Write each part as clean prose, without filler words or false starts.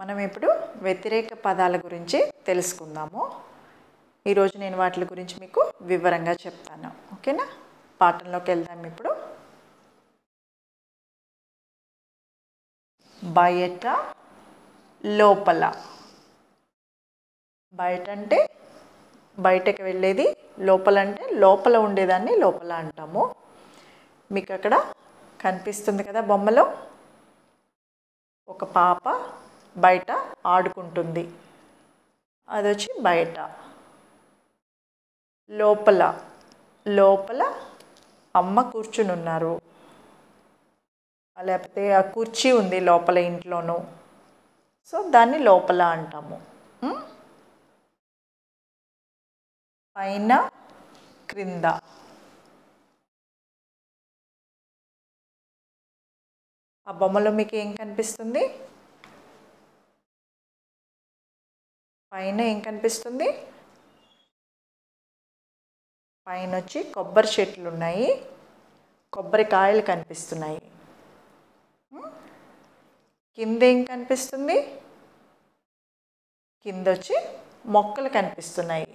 మనం ఇప్పుడు వ్యతిరేక పదాల గురించి తెలుసుకుందాము. ఈరోజు నేను వాటి గురించి మీకు వివరంగా చెప్తాను. ఓకేనా? పాఠంలోకి వెళ్దాం ఇప్పుడు. బయట, లోపల. బయట అంటే బయటకు వెళ్ళేది, లోపల అంటే లోపల ఉండేదాన్ని లోపల అంటాము. మీకు అక్కడ కనిపిస్తుంది కదా బొమ్మలో, ఒక పాప బయట ఆడుకుంటుంది, అది వచ్చి బయట. లోపల, లోపల అమ్మ కూర్చుని ఉన్నారు, లేకపోతే ఆ కుర్చీ ఉంది లోపల ఇంట్లోనూ, సో దాన్ని లోపల అంటాము. పైన, క్రింద. ఆ బొమ్మలో మీకు ఏం కనిపిస్తుంది? పైన ఏం కనిపిస్తుంది? పైన వచ్చి కొబ్బరి చెట్లు ఉన్నాయి, కొబ్బరికాయలు కనిపిస్తున్నాయి. కింద ఏం కనిపిస్తుంది? కింద వచ్చి మొక్కలు కనిపిస్తున్నాయి.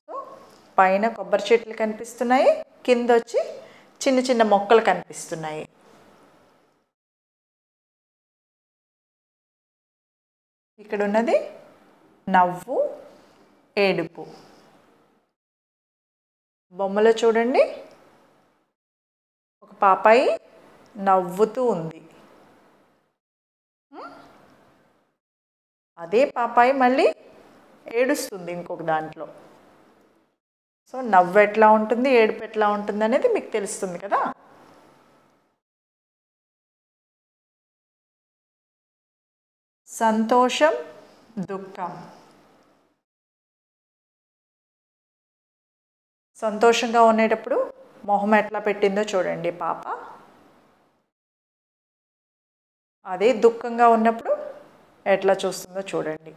సో పైన కొబ్బరి చెట్లు కనిపిస్తున్నాయి, కింద వచ్చి చిన్న చిన్న మొక్కలు కనిపిస్తున్నాయి. ఇక్కడ ఉన్నది నవ్వు, ఏడుపు. బొమ్మలో చూడండి, ఒక పాపాయి నవ్వుతూ ఉంది, అదే పాపాయి మళ్ళీ ఏడుస్తుంది ఇంకొక దాంట్లో. సో నవ్వు ఎట్లా ఉంటుంది, ఏడుపు ఎట్లా ఉంటుంది అనేది మీకు తెలుస్తుంది కదా. సంతోషం, దుఃఖం. సంతోషంగా ఉండేటప్పుడు మొహం ఎట్లా పెట్టిందో చూడండి పాప. అదే దుఃఖంగా ఉన్నప్పుడు ఎట్లా చూస్తుందో చూడండి.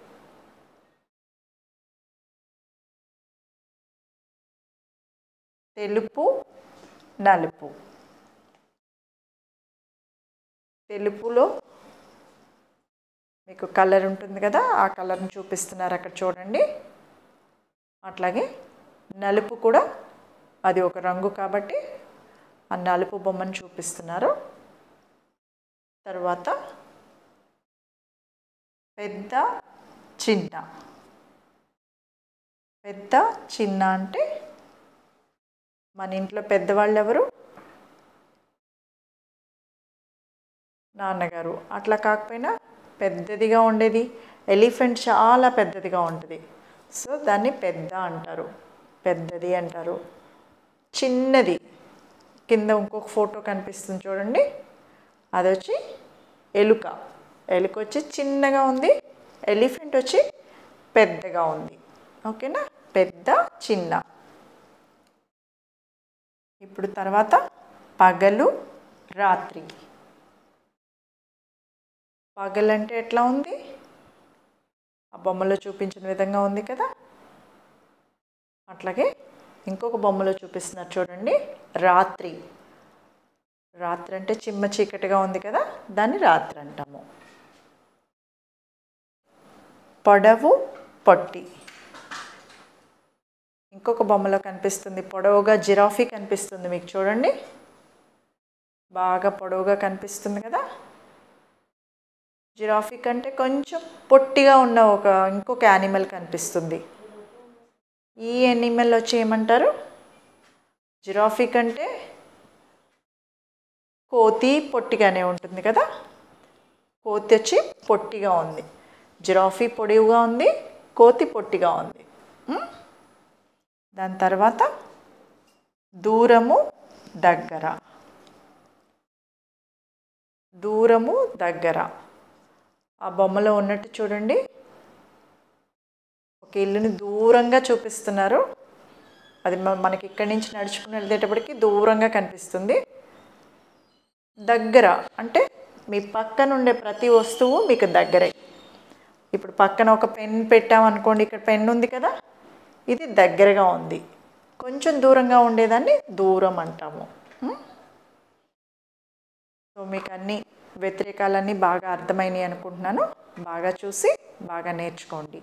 తెలుపు, నలుపు. తెలుపులో మీకు కలర్ ఉంటుంది కదా, ఆ కలర్ని చూపిస్తున్నారు అక్కడ చూడండి. అట్లాగే నలుపు కూడా అది ఒక రంగు కాబట్టి ఆ నలుపు బొమ్మను చూపిస్తున్నారు. తర్వాత పెద్ద, చిన్న. పెద్ద, చిన్న అంటే మన ఇంట్లో పెద్దవాళ్ళు ఎవరు? నాన్నగారు. అట్లా కాకపోయినా పెద్దదిగా ఉండేది ఎలిఫెంట్ చాలా పెద్దదిగా ఉంటుంది, సో దాన్ని పెద్ద అంటారు, పెద్దది అంటారు. చిన్నది, కింద ఇంకొక ఫోటో కనిపిస్తుంది చూడండి, అది వచ్చి ఎలుక. ఎలుక వచ్చి చిన్నగా ఉంది, ఎలిఫెంట్ వచ్చి పెద్దగా ఉంది. ఓకేనా? పెద్ద, చిన్న. ఇప్పుడు తర్వాత పగలు, రాత్రి. పగలంటే ఎట్లా ఉంది? ఆ బొమ్మలో చూపించిన విధంగా ఉంది కదా. అట్లాగే ఇంకొక బొమ్మలో చూపిస్తున్నారు చూడండి, రాత్రి. రాత్రి అంటే చిమ్మ చీకటిగా ఉంది కదా, దాన్ని రాత్రి అంటాము. పొడవు, పొట్టి. ఇంకొక బొమ్మలో కనిపిస్తుంది, పొడవుగా జిరాఫీ కనిపిస్తుంది మీకు చూడండి, బాగా పొడవుగా కనిపిస్తుంది కదా. జిరాఫీ కంటే కొంచెం పొట్టిగా ఉన్న ఇంకొక యానిమల్ కనిపిస్తుంది. ఈ యానిమల్ వచ్చి ఏమంటారు? జిరాఫీ కంటే కోతి పొట్టిగానే ఉంటుంది కదా. కోతి వచ్చి పొట్టిగా ఉంది, జిరాఫీ పొడవుగా ఉంది, కోతి పొట్టిగా ఉంది. దాని తర్వాత దూరము, దగ్గర. దూరము, దగ్గర. ఆ బొమ్మలో ఉన్నట్టు చూడండి, ఒక ఇల్లుని దూరంగా చూపిస్తున్నారు, అది మనకి ఇక్కడి నుంచి నడుచుకుని వెళ్ళేటప్పటికి దూరంగా కనిపిస్తుంది. దగ్గర అంటే మీ పక్కన ఉండే ప్రతి వస్తువు మీకు దగ్గరే. ఇప్పుడు పక్కన ఒక పెన్ పెట్టామనుకోండి, ఇక్కడ పెన్ ఉంది కదా, ఇది దగ్గరగా ఉంది. కొంచెం దూరంగా ఉండేదాన్ని దూరం అంటాము. సో మీకు అన్ని వ్యతిరేకాలన్నీ బాగా అర్థమైనాయి అనుకుంటున్నాను. బాగా చూసి బాగా నేర్చుకోండి.